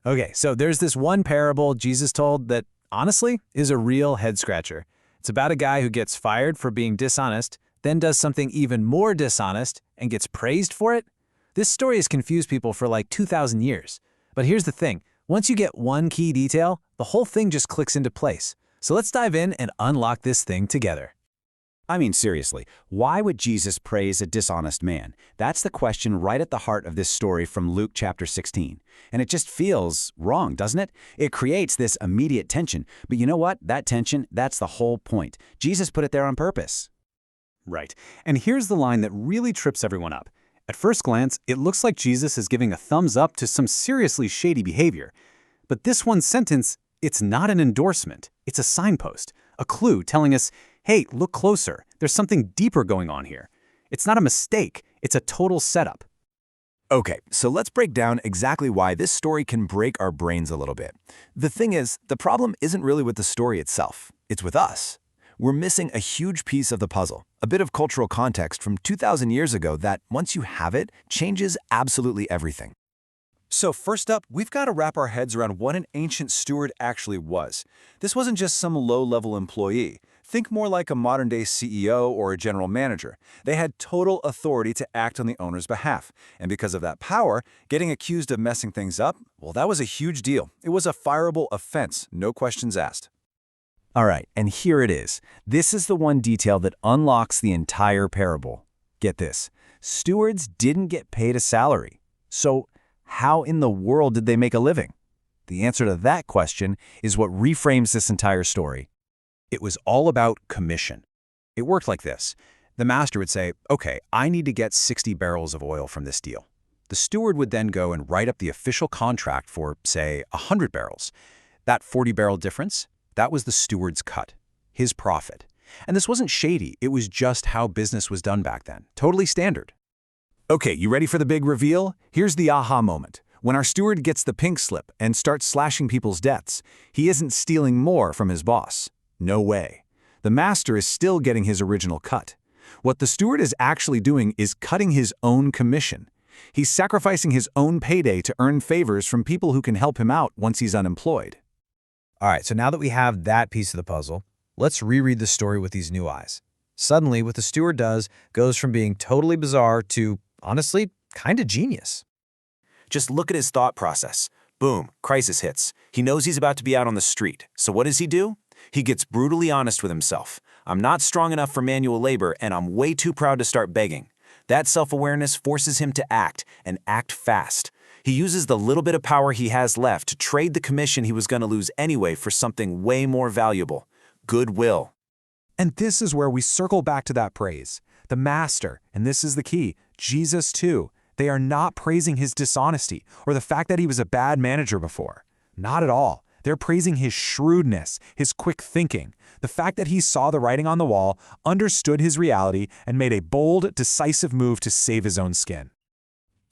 Okay, so there's this one parable Jesus told that, honestly, is a real head-scratcher. It's about a guy who gets fired for being dishonest, then does something even more dishonest, and gets praised for it. This story has confused people for like 2,000 years. But here's the thing. Once you get one key detail, the whole thing just clicks into place. So let's dive in and unlock this thing together. I mean, seriously, why would Jesus praise a dishonest man? That's the question right at the heart of this story from Luke chapter 16. And it just feels wrong, doesn't it? It creates this immediate tension. But you know what? That tension, that's the whole point. Jesus put it there on purpose. Right. And here's the line that really trips everyone up. At first glance, it looks like Jesus is giving a thumbs up to some seriously shady behavior. But this one sentence, it's not an endorsement. It's a signpost, a clue telling us, hey, look closer. There's something deeper going on here. It's not a mistake. It's a total setup. Okay, so let's break down exactly why this story can break our brains a little bit. The thing is, the problem isn't really with the story itself. It's with us. We're missing a huge piece of the puzzle, a bit of cultural context from 2,000 years ago that, once you have it, changes absolutely everything. So first up, we've got to wrap our heads around what an ancient steward actually was. This wasn't just some low-level employee. Think more like a modern-day CEO or a general manager. They had total authority to act on the owner's behalf. And because of that power, getting accused of messing things up, well, that was a huge deal. It was a fireable offense, no questions asked. All right, and here it is. This is the one detail that unlocks the entire parable. Get this. Stewards didn't get paid a salary. So how in the world did they make a living? The answer to that question is what reframes this entire story. It was all about commission. It worked like this. The master would say, okay, I need to get 60 barrels of oil from this deal. The steward would then go and write up the official contract for, say, 100 barrels. That 40-barrel difference, that was the steward's cut, his profit. And this wasn't shady. It was just how business was done back then. Totally standard. Okay, you ready for the big reveal? Here's the aha moment. When our steward gets the pink slip and starts slashing people's debts, he isn't stealing more from his boss. No way. The master is still getting his original cut. What the steward is actually doing is cutting his own commission. He's sacrificing his own payday to earn favors from people who can help him out once he's unemployed. All right, so now that we have that piece of the puzzle, let's reread the story with these new eyes. Suddenly, what the steward does goes from being totally bizarre to, honestly, kind of genius. Just look at his thought process. Boom, crisis hits. He knows he's about to be out on the street. So what does he do? He gets brutally honest with himself. I'm not strong enough for manual labor, and I'm way too proud to start begging. That self-awareness forces him to act, and act fast. He uses the little bit of power he has left to trade the commission he was going to lose anyway for something way more valuable: goodwill. And this is where we circle back to that praise. The master, and this is the key, Jesus too. They are not praising his dishonesty or the fact that he was a bad manager before. Not at all. They're praising his shrewdness, his quick thinking, the fact that he saw the writing on the wall, understood his reality, and made a bold, decisive move to save his own skin.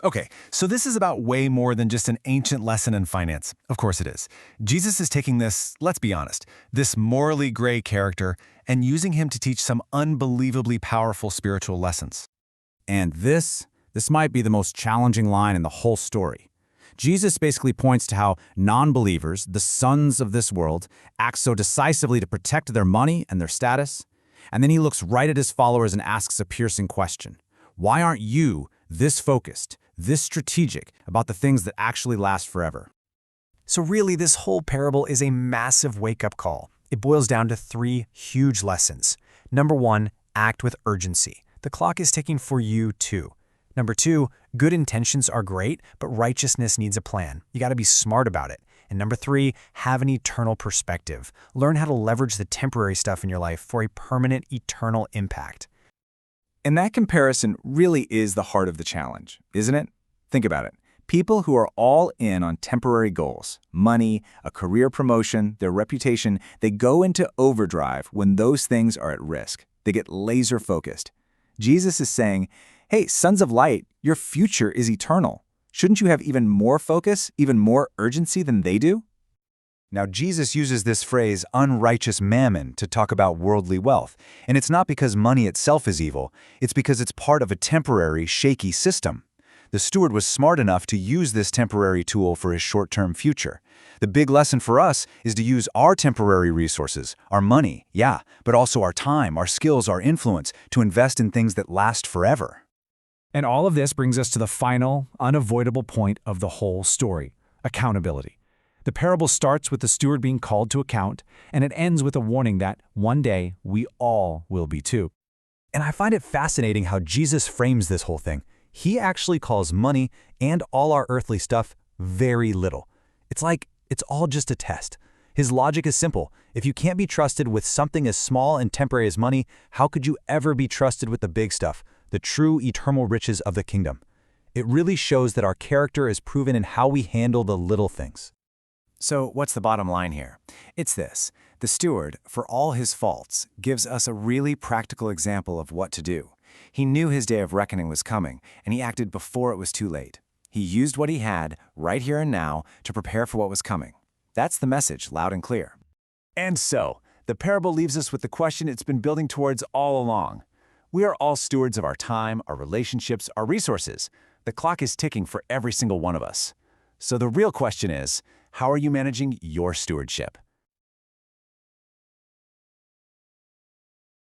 Okay, so this is about way more than just an ancient lesson in finance. Of course it is. Jesus is taking this, let's be honest, this morally gray character and using him to teach some unbelievably powerful spiritual lessons. And this might be the most challenging line in the whole story. Jesus basically points to how non-believers, the sons of this world, act so decisively to protect their money and their status. And then he looks right at his followers and asks a piercing question. Why aren't you this focused, this strategic about the things that actually last forever? So really, this whole parable is a massive wake-up call. It boils down to 3 huge lessons. Number 1, act with urgency. The clock is ticking for you too. Number 2, good intentions are great, but righteousness needs a plan. You got to be smart about it. And number 3, have an eternal perspective. Learn how to leverage the temporary stuff in your life for a permanent, eternal impact. And that comparison really is the heart of the challenge, isn't it? Think about it. People who are all in on temporary goals, money, a career promotion, their reputation, they go into overdrive when those things are at risk. They get laser focused. Jesus is saying, hey, sons of light, your future is eternal. Shouldn't you have even more focus, even more urgency than they do? Now, Jesus uses this phrase, unrighteous mammon, to talk about worldly wealth. And it's not because money itself is evil. It's because it's part of a temporary, shaky system. The steward was smart enough to use this temporary tool for his short-term future. The big lesson for us is to use our temporary resources, our money, yeah, but also our time, our skills, our influence, to invest in things that last forever. And all of this brings us to the final, unavoidable point of the whole story: accountability. The parable starts with the steward being called to account, and it ends with a warning that one day we all will be too. And I find it fascinating how Jesus frames this whole thing. He actually calls money and all our earthly stuff very little. It's like it's all just a test. His logic is simple. If you can't be trusted with something as small and temporary as money, how could you ever be trusted with the big stuff, the true eternal riches of the kingdom? It really shows that our character is proven in how we handle the little things. So what's the bottom line here? It's this: the steward, for all his faults, gives us a really practical example of what to do. He knew his day of reckoning was coming, and he acted before it was too late. He used what he had, right here and now, to prepare for what was coming. That's the message, loud and clear. And so, the parable leaves us with the question it's been building towards all along. We are all stewards of our time, our relationships, our resources. The clock is ticking for every single one of us. So the real question is, how are you managing your stewardship?